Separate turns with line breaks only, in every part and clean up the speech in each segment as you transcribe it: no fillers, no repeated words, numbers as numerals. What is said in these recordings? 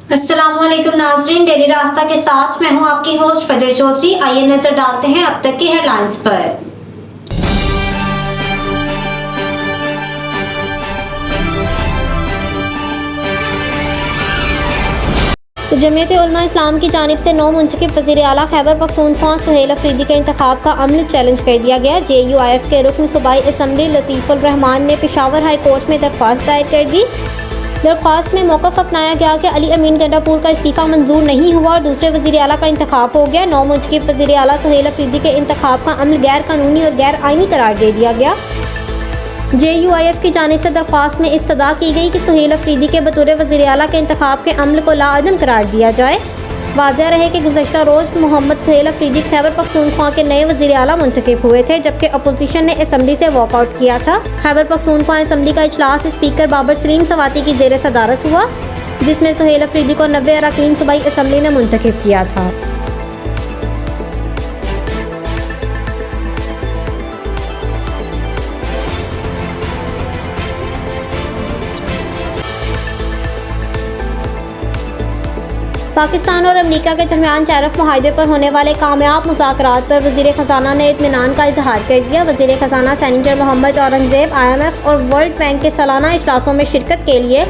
अस्सलामुअलैकुम नाज़रीन, डेली रास्ता के साथ मैं हूं आपकी होस्ट फजर चौधरी। आइए नजर डालते हैं अब तक की हेडलाइंस पर। जमीयत उलमा इस्लाम की जानिब से नौ मुंतखब वज़ीर आला खैबर पख्तूनख्वा सुहेल अफरीदी के इंतखाब का अमल चैलेंज कर दिया गया। JUIF के रुकन सूबाई असम्बली लतीफ़ुर रहमान ने पेशावर हाई कोर्ट में दरख्वास्त दायर कर दी। दरख्वास्त में मौक़िफ़ अपनाया गया कि अली अमीन गंडापुर का इस्तीफ़ा मंजूर नहीं हुआ और दूसरे वज़ीर आला का इंतखाब हो गया। नौ मुंतखब वज़ीर आला सुहेल अफरीदी के इंतखाब का अमल गैर कानूनी और गैर आइनी करार दे दिया गया। JUIF की जानिब से दरख्वास्त में इस्तदा की गई कि सुहेल अफरीदी के बतौर वज़ीर आला के इंतखाब के अमल को लाअदम करार दिया जाए। वाज़ेह रहे कि गुज़श्ता रोज़ मोहम्मद सुहेल अफरीदी खैबर पख्तूनख्वा के नए वज़ीर आला मुंतखब हुए थे, जबकि अपोजिशन ने असम्बली से वॉकआउट किया था। खैबर पख्तूनख्वा असम्बली का इजलास स्पीकर बाबर सलीम सवाती की ज़ेर सदारत हुआ, जिसमें सुहेल अफरीदी को 90 अरकान सूबाई असम्बली ने मुंतखब किया था। पाकिस्तान और अमेरिका के दरमियान टैरिफ मुआहदे पर होने वाले कामयाब मुज़ाकरात पर वज़ीर ख़जाना ने इत्मीनान का इजहार कर दिया। वज़ीर ख़जाना सेनेटर मोहम्मद औरंगज़ेब IMF और वर्ल्ड बैंक के सालाना इजलासों में शिरकत के लिए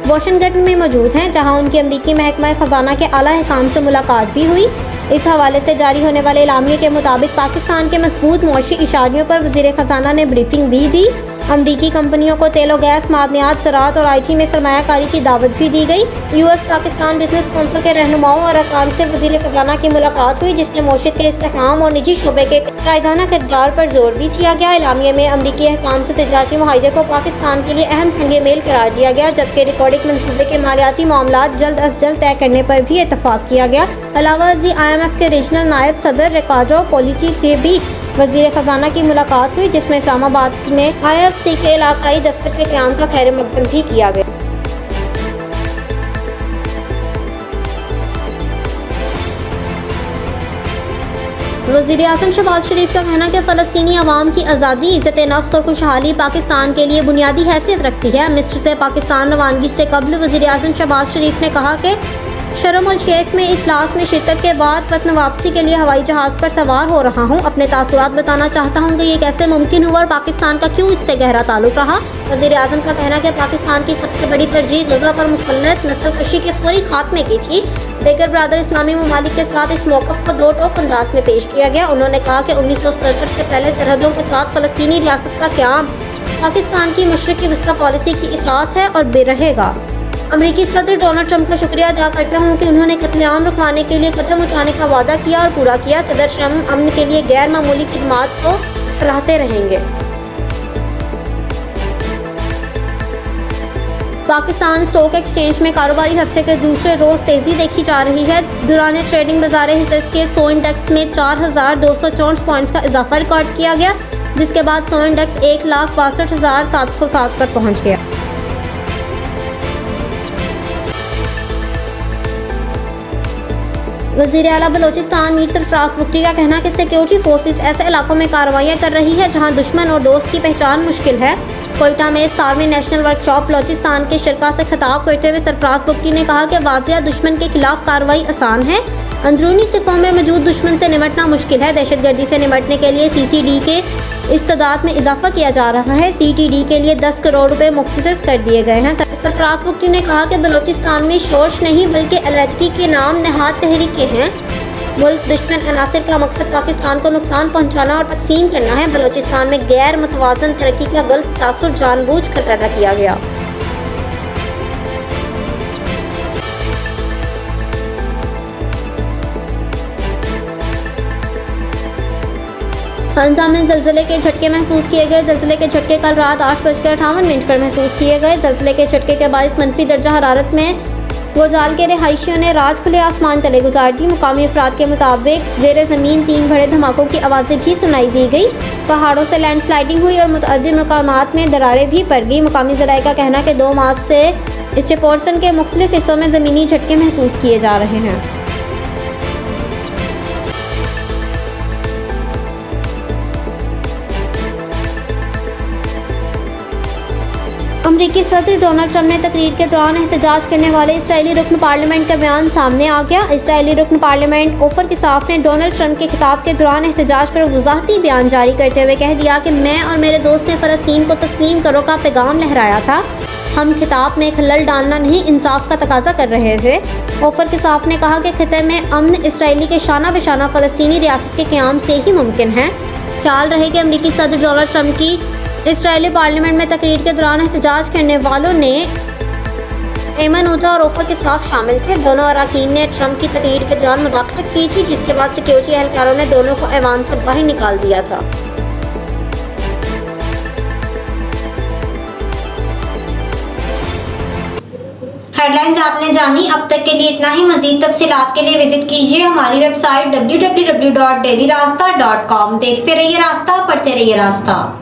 वाशिंगटन में मौजूद हैं, जहां उनकी अमरीकी महकमा ख़जाना के आला हुकाम से मुलाकात भी हुई। इस हवाले से जारी होने वाले एलामिये के मुताबिक पाकिस्तान के मजबूत मुआशी इशारियों पर वज़ीर ख़जाना ने ब्रीफिंग भी दी। अमरीकी कंपनियों को तेल और गैस, मादनियात, ज़राअत और IT में सरमायाकारी की दावत भी दी गई। US पाकिस्तान बिजनेस कौंसिल के रहनुमाओं और अरकान से वज़ीर ख़जाना की मुलाकात हुई, जिसमें मौशियत के इस्तेहकाम और निजी शोबे के कायदाना किरदार पर जोर भी दिया गया। एलामिये में अमरीकी हुकाम से तजारती मुआहदे को पाकिस्तान के लिए अहम संगे मेल करार दिया गया, जबकि रिकॉर्डिंग मनसूबे के मालियाती मामलात जल्द अज जल्द तय करने पर भी इतफाक़ किया गया। अलावा IMF के रीजनल नायब सदर रिकार्डो पोलिची से भी वज़ीर ख़जाना की मुलाकात हुई, जिसमें इस्लामाबाद में IFC के इलाकाई दफ्तर के क़याम का खैर मकदम भी किया गया। वज़ीर आज़म शहबाज शरीफ का कहना कि फ़लस्तीनी अवाम की आज़ादी, इज़्ज़त नफ्स और खुशहाली पाकिस्तान के लिए बुनियादी हैसियत रखती है। मिस्र से पाकिस्तान रवानगी से कबल वज़ीर आज़म शहबाज शरीफ ने कहा कि शर्म अल शेख में इजलास में शिरकत के बाद वतन वापसी के लिए हवाई जहाज़ पर सवार हो रहा हूँ। अपने तासुरात बताना चाहता हूँ कि ये कैसे मुमकिन हुआ और पाकिस्तान का क्यों इससे गहरा ताल्लुक रहा। वज़ीर आज़म का कहना कि पाकिस्तान की सबसे बड़ी तरजीह गज़ा पर मुसल्लत नस्लकशी के फौरी खात्मे की थी। दीगर बरादर इस्लामी ममालिक के साथ इस मौक़िफ़ को दो टोक अंदाज में पेश किया गया। उन्होंने कहा कि 1967 से पहले सरहदों के साथ फ़लस्तीनी रियासत का क़याम पाकिस्तान की मशरिक़ी वस्ता पॉलिसी की असास है और भी रहेगा। अमेरिकी सदर डोनाल्ड ट्रंप का शुक्रिया अदा करता हूँ कि उन्होंने कत्लेआम रुकवाने के लिए कदम उठाने का वादा किया और पूरा किया। सदर ट्रंप अमन के लिए गैर मामूली खिदमात को सराहते रहेंगे। पाकिस्तान स्टॉक एक्सचेंज में कारोबारी हफ्ते के दूसरे रोज़ तेज़ी देखी जा रही है। दौरान ट्रेडिंग बाजार हिस्सेस के 100 इंडेक्स में 4,264 पॉइंट्स का इजाफा रिकॉर्ड किया गया, जिसके बाद 100 इंडेक्स 1,62,707 पर पहुँच गया। वज़ीर आला बलोचिस्तान मीर सरफराज बुगटी का कहना कि सिक्योरिटी फोर्सेस ऐसे इलाकों में कार्रवाइयाँ कर रही है जहां दुश्मन और दोस्त की पहचान मुश्किल है। कोयटा में 17वीं नेशनल वर्कशॉप बलोचिस्तान के शरका से खिताब करते हुए सरफराज बुगटी ने कहा कि वाज़िया दुश्मन के खिलाफ कार्रवाई आसान है, अंदरूनी सिपों में मौजूद दुश्मन से निमटना मुश्किल है। दहशतगर्दी से निमटने के लिए CCD के इस्तेदाद में इजाफा किया जा रहा है। CTD के लिए 10 करोड़ रुपए मुख्तस कर दिए गए हैं। सरफराज बुगटी ने कहा कि बलोचिस्तान में शोर्श नहीं बल्कि अलहदगी के नाम नहाद तहरीकें हैं। मुल्क दुश्मन अनासर का मकसद पाकिस्तान को नुकसान पहुँचाना और तकसीम करना है। बलोचिस्तान में गैर मतवाज़न तरक्की का गलत तासुर जानबूझ कर पैदा किया गया। खंजा में ज़लज़ले के झटके महसूस किए गए। ज़लज़ले के झटके कल रात 8:58 पर महसूस किए गए। ज़लज़ले के झटके के बायस मनफी दर्जा हरारत में गोजाल के रहायशियों ने रात खुले आसमान तले गुजार दी। मुकामी अफराद के मुताबिक ज़ेरे ज़मीन 3 बड़े धमाकों की आवाज़ें भी सुनाई दी गई। पहाड़ों से लैंडस्लाइडिंग हुई और मुतअद्दिद मकामात में दरारें भी पड़ गई। मुकामी ज़राए का कहना कि 2 माह से चेपोर्सन के मुख्तलिफ हिस्सों में ज़मीनी झटके महसूस किए जा रहे हैं। अमरीकी सदर डोनाल्ड ट्रंप ने तकरीर के दौरान एहतजाज करने वाले इसराइली रुकन पार्लियामेंट का बयान सामने आ गया। इसराइली रुकन पार्लियामेंट ओफर किसाफ ने डोनाल्ड ट्रंप के खिताब के दौरान एहतजाज पर वजाहती बयान जारी करते हुए कह दिया कि मैं और मेरे दोस्त ने फ़लस्तीन को तस्लीम करो का पैगाम लहराया था। हम खिताब में खलल डालना नहीं, इंसाफ का तकाजा कर रहे थे। ओफर किसाफ ने कहा कि खिते में अमन इसराइली के शाना बेशाना फ़लस्तीनी रियासत के क़याम से ही मुमकिन है। ख्याल रहे कि अमरीकी सदर डोनाल्ड ट्रंप की इसराइली पार्लियामेंट में तकरीर के दौरान एहतजाज करने वालों ने एमन ऊता और ओफर किसाफ शामिल थे। दोनों अरकान ने ट्रंप की तकरीर के दौरान मुदाखलत की थी, जिसके बाद सिक्योरिटी एहलकारों ने दोनों को ऐवान से बाहर निकाल दिया था। हेडलाइंस आपने जानी। अब तक के लिए इतना ही। मज़ीद तफसीलात के लिए विजिट कीजिए हमारी वेबसाइट www.dailyrasta.com। देखते रहिए रास्ता, पढ़ते रहिए रास्ता।